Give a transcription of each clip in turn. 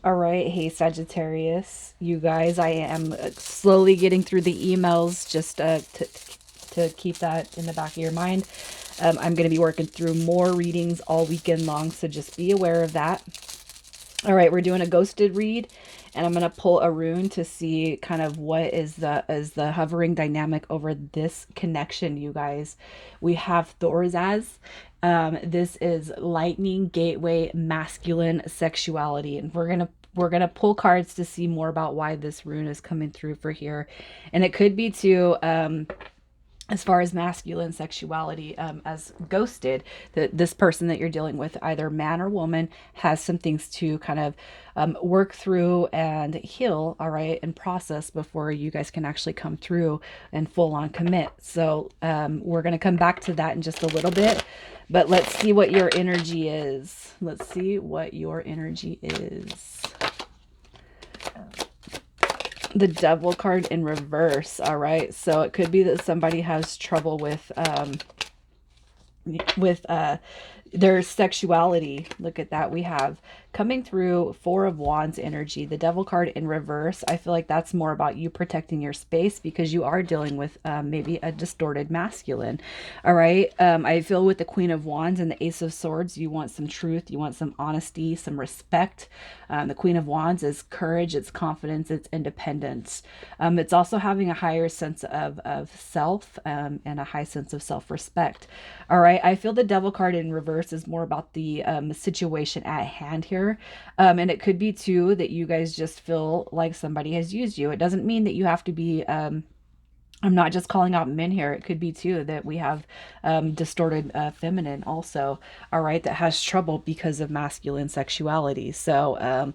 All right, hey Sagittarius, you guys, I am slowly getting through the emails just to keep that in the back of your mind. I'm going to be working through more readings all weekend long, so just be aware of that. All right, we're doing a ghosted read, and I'm gonna pull a rune to see kind of what is the hovering dynamic over this connection, you guys. We have Thorazaz. This is lightning gateway masculine sexuality, and we're gonna pull cards to see more about why this rune is coming through for here, and it could be to as far as masculine sexuality, as ghosted, that this person that you're dealing with, either man or woman, has some things to kind of work through and heal, all right, and process before you guys can actually come through and full on commit. So we're going to come back to that in just a little bit, but let's see what your energy is. Let's see what your energy is. The devil card in reverse. All right, so it could be that somebody has trouble with their sexuality. Look at that. We have coming through Four of Wands energy, the devil card in reverse. I feel like that's more about you protecting your space because you are dealing with maybe a distorted masculine. All right, I feel with the Queen of Wands and the Ace of Swords, you want some truth, you want some honesty, some respect. The Queen of Wands is courage, it's confidence, it's independence. It's also having a higher sense of self, and a high sense of self-respect. All right, I feel the devil card in reverse is more about the situation at hand here. And it could be too that you guys just feel like somebody has used you. It doesn't mean that you have to be I'm not just calling out men here. It could be too that we have distorted feminine also, all right, that has trouble because of masculine sexuality. So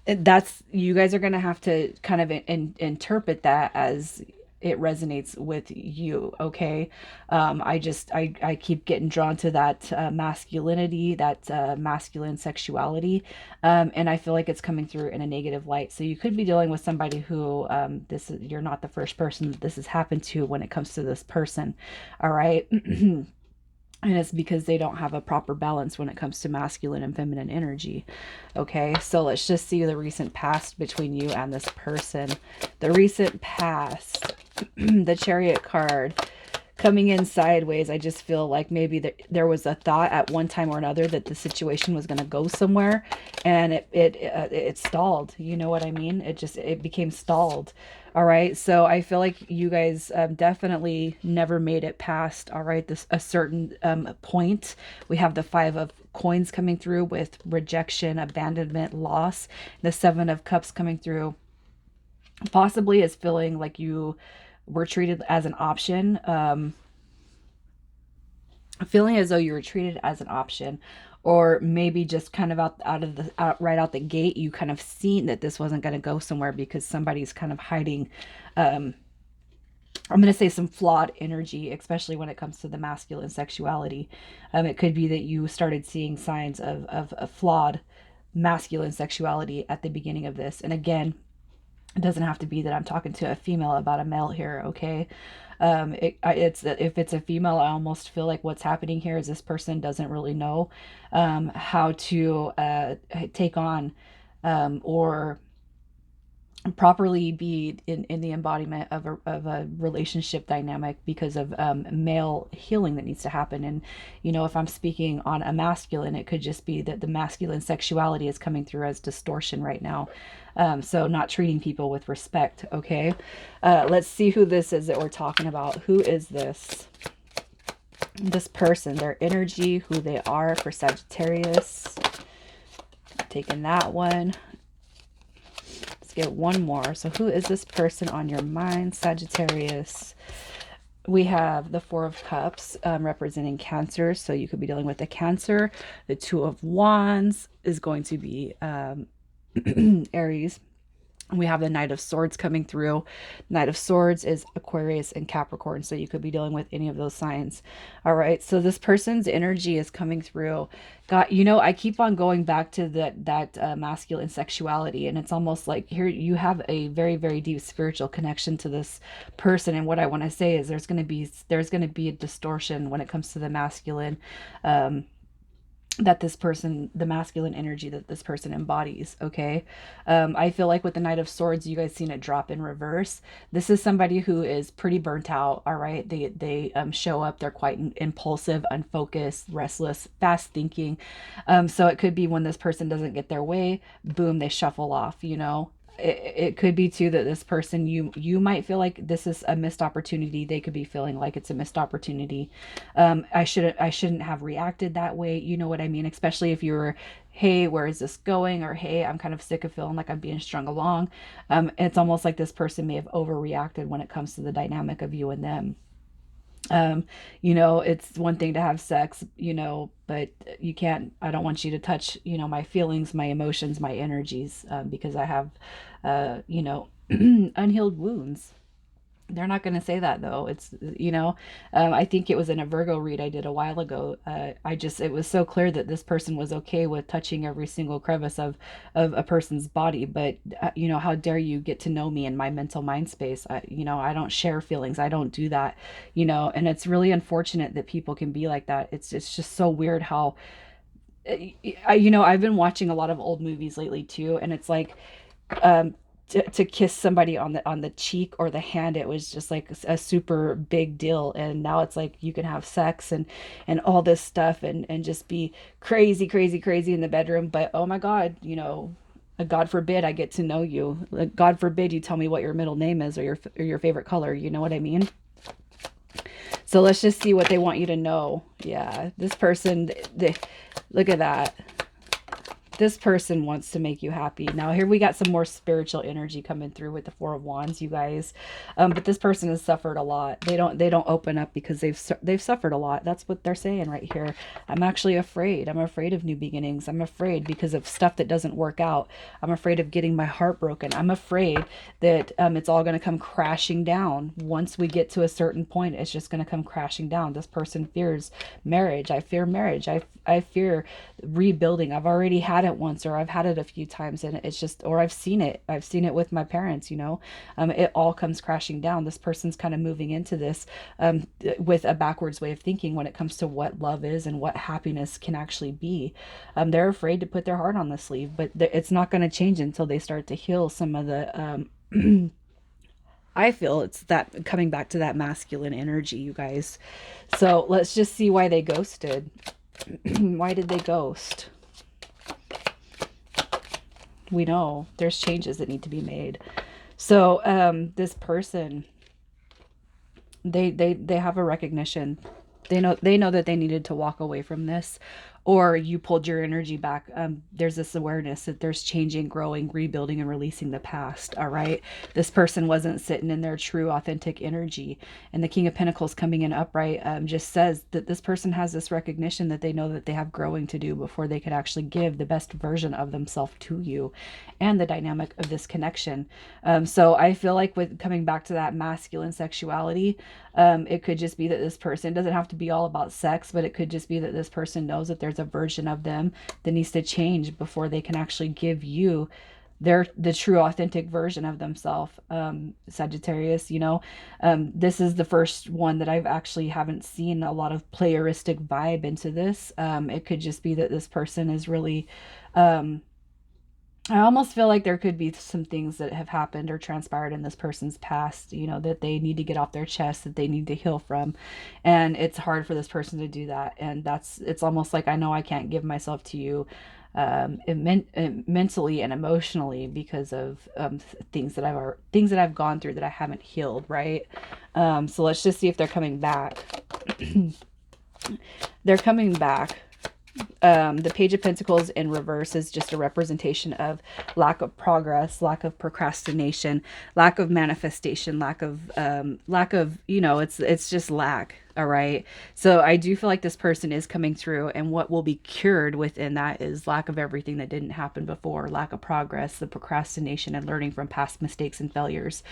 that's, you guys are going to have to kind of interpret that as it resonates with you. Okay. I keep getting drawn to that masculinity, that masculine sexuality. And I feel like it's coming through in a negative light. So you could be dealing with somebody who, you're not the first person that this has happened to when it comes to this person. All right. And it's because they don't have a proper balance when it comes to masculine and feminine energy. Okay, so let's just see the recent past between you and this person. The recent past, the Chariot card coming in sideways. I just feel like maybe there was a thought at one time or another that the situation was going to go somewhere, and it stalled. You know what I mean? It became stalled. All right, so I feel like you guys definitely never made it past, all right, this a certain point. We have the Five of Coins coming through with rejection, abandonment, loss. The Seven of Cups coming through possibly is feeling like you were treated as an option, feeling as though you were treated as an option, or maybe just kind of right out the gate, you kind of seen that this wasn't going to go somewhere because somebody's kind of hiding, I'm going to say, some flawed energy, especially when it comes to the masculine sexuality. It could be that you started seeing signs of a flawed masculine sexuality at the beginning of this. And again, it doesn't have to be that I'm talking to a female about a male here, okay? It's if it's a female, I almost feel like what's happening here is this person doesn't really know how to take on, or properly be in the embodiment of a relationship dynamic because of male healing that needs to happen. And if I'm speaking on a masculine, it could just be that the masculine sexuality is coming through as distortion right now. So not treating people with respect. Okay, let's see who this is that we're talking about. Who is this person, their energy, who they are for Sagittarius? Taking that one. Let's get one more. So who is this person on your mind, Sagittarius? We have the Four of Cups, representing Cancer. So you could be dealing with a Cancer. The Two of Wands is going to be Aries. We have the Knight of Swords coming through. Knight of Swords is Aquarius and Capricorn, so you could be dealing with any of those signs. All right, so this person's energy is coming through. God, I keep on going back to that masculine sexuality, and it's almost like here you have a very, very deep spiritual connection to this person. And what I want to say is there's going to be a distortion when it comes to the masculine. that this person, the masculine energy that this person embodies. Okay. I feel like with the Knight of Swords, you guys seen it drop in reverse. This is somebody who is pretty burnt out. All right. They show up, they're quite impulsive, unfocused, restless, fast thinking. So it could be when this person doesn't get their way, boom, they shuffle off, you know. It could be too that this person, you might feel like this is a missed opportunity. They could be feeling like it's a missed opportunity. I shouldn't have reacted that way. You know what I mean? Especially if you're, hey, where is this going? Or hey, I'm kind of sick of feeling like I'm being strung along. It's almost like this person may have overreacted when it comes to the dynamic of you and them. um it's one thing to have sex, but you can't, I don't want you to touch, my feelings, my emotions, my energies, because I have unhealed wounds. They're not going to say that though. I think it was in a Virgo read I did a while ago. It was so clear that this person was okay with touching every single crevice of a person's body. But, how dare you get to know me in my mental mind space? I don't share feelings. I don't do that, and it's really unfortunate that people can be like that. It's just so weird how, I've been watching a lot of old movies lately too. And it's like, to kiss somebody on the cheek or the hand, it was just like a super big deal. And now it's like you can have sex and all this stuff and just be crazy, crazy, crazy in the bedroom. But oh my God, God forbid I get to know you. Like, God forbid you tell me what your middle name is, or your favorite color. You know what I mean? So let's just see what they want you to know. Yeah, this person, look at that. This person wants to make you happy. Now here we got some more spiritual energy coming through with the Four of Wands, you guys. But this person has suffered a lot. They don't open up because they've suffered a lot. That's what they're saying right here. I'm actually afraid. I'm afraid of new beginnings. I'm afraid because of stuff that doesn't work out. I'm afraid of getting my heart broken. I'm afraid that it's all going to come crashing down. Once we get to a certain point, it's just going to come crashing down. This person fears marriage. I fear marriage. I fear rebuilding. I've already had it once, or I've had it a few times, and it's just, or I've seen it with my parents, it all comes crashing down. This person's kind of moving into this, with a backwards way of thinking when it comes to what love is and what happiness can actually be. They're afraid to put their heart on the sleeve, but it's not going to change until they start to heal some of the, I feel it's that coming back to that masculine energy, you guys. So let's just see why they ghosted. Why did they ghost? We know there's changes that need to be made. So this person, they have a recognition. They know that they needed to walk away from this, or you pulled your energy back. There's this awareness that there's changing, growing, rebuilding, and releasing the past. All right. This person wasn't sitting in their true, authentic energy. And the King of Pentacles coming in upright, just says that this person has this recognition that they know that they have growing to do before they could actually give the best version of themselves to you, and the dynamic of this connection. So I feel like with coming back to that masculine sexuality, it could just be that this person doesn't have to be all about sex, but it could just be that this person knows that there's a version of them that needs to change before they can actually give you the true authentic version of themselves. Sagittarius, this is the first one that I've actually haven't seen a lot of playeristic vibe into this. It could just be that this person is really, I almost feel like there could be some things that have happened or transpired in this person's past, that they need to get off their chest, that they need to heal from. And it's hard for this person to do that. And it's almost like, I know I can't give myself to you, mentally and emotionally, because of things that I've gone through that I haven't healed. Right. So let's just see if they're coming back. They're coming back. The Page of Pentacles in reverse is just a representation of lack of progress, lack of procrastination, lack of manifestation, lack of it's just lack. All right. So I do feel like this person is coming through, and what will be cured within that is lack of everything that didn't happen before, lack of progress, the procrastination, and learning from past mistakes and failures.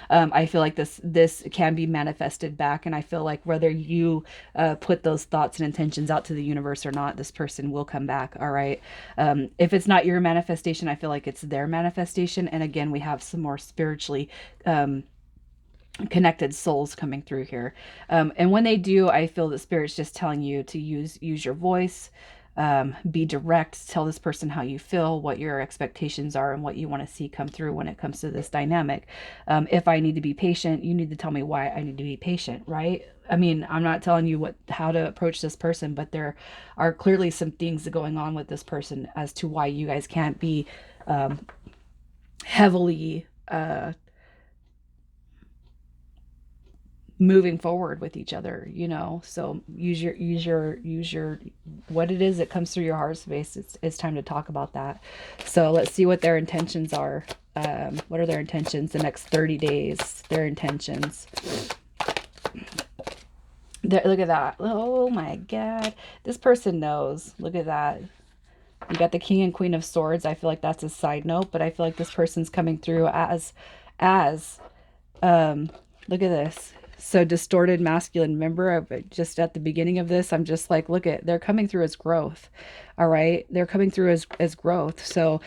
I feel like this can be manifested back, and I feel like whether you put those thoughts and intentions out to the universe or not, this person will come back. All right. If it's not your manifestation, I feel like it's their manifestation. And again, we have some more spiritually connected souls coming through here. And when they do, I feel that spirit's just telling you to use your voice, Be direct, tell this person how you feel, what your expectations are, and what you want to see come through when it comes to this dynamic. If I need to be patient, you need to tell me why I need to be patient, right? I mean, I'm not telling you how to approach this person, but there are clearly some things going on with this person as to why you guys can't be heavily moving forward with each other, so use your what it is that comes through your heart space. It's time to talk about that. So let's see what their intentions are. What are their intentions the next 30 days? Their intentions. Look at that. Oh my god, this person knows. Look at that. You got the king and queen of swords. I feel like that's a side note, but I feel like this person's coming through as look at this. So distorted masculine. Remember, just at the beginning of this, I'm just like, look at, they're coming through as growth. All right. They're coming through as growth. So,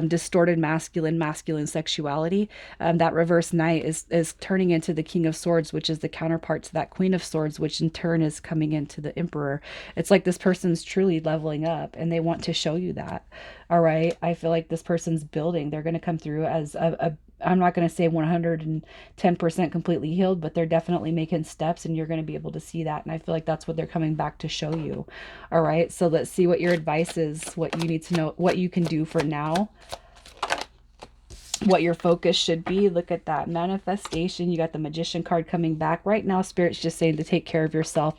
distorted masculine sexuality. That reverse knight is turning into the king of swords, which is the counterpart to that queen of swords, which in turn is coming into the emperor. It's like this person's truly leveling up and they want to show you that. All right. I feel like this person's building. They're going to come through as I'm not going to say 110% completely healed, but they're definitely making steps and you're going to be able to see that. And I feel like that's what they're coming back to show you. All right. So let's see what your advice is, what you need to know, what you can do for now, what your focus should be. Look at that manifestation. You got the magician card coming back right now. Spirit's just saying to take care of yourself.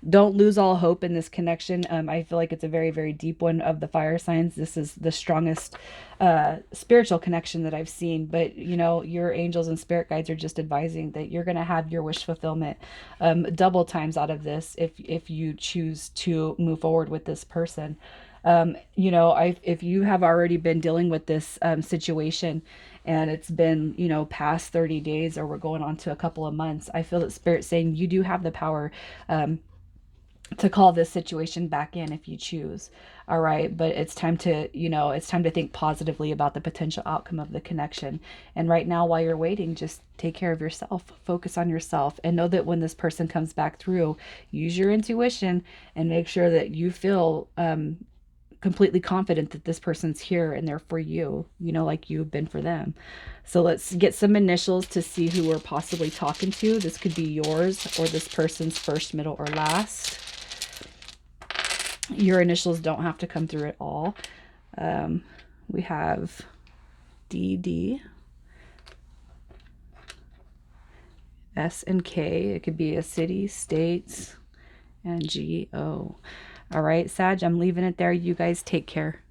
Don't lose all hope in this connection. I feel like it's a very, very deep one of the fire signs. This is the strongest spiritual connection that I've seen, but your angels and spirit guides are just advising that you're going to have your wish fulfillment double times out of this if you choose to move forward with this person. If you have already been dealing with this situation and it's been, past 30 days or we're going on to a couple of months, I feel that Spirit's saying you do have the power to call this situation back in if you choose. All right. But it's time to, it's time to think positively about the potential outcome of the connection. And right now, while you're waiting, just take care of yourself, focus on yourself, and know that when this person comes back through, use your intuition and make sure that you feel, completely confident that this person's here and they're for you, like you've been for them. So let's get some initials to see who we're possibly talking to. This could be yours or this person's first, middle, or last. Your initials don't have to come through at all. We have DD, S and K. It could be a city, states, and GO. All right, Sag, I'm leaving it there. You guys take care.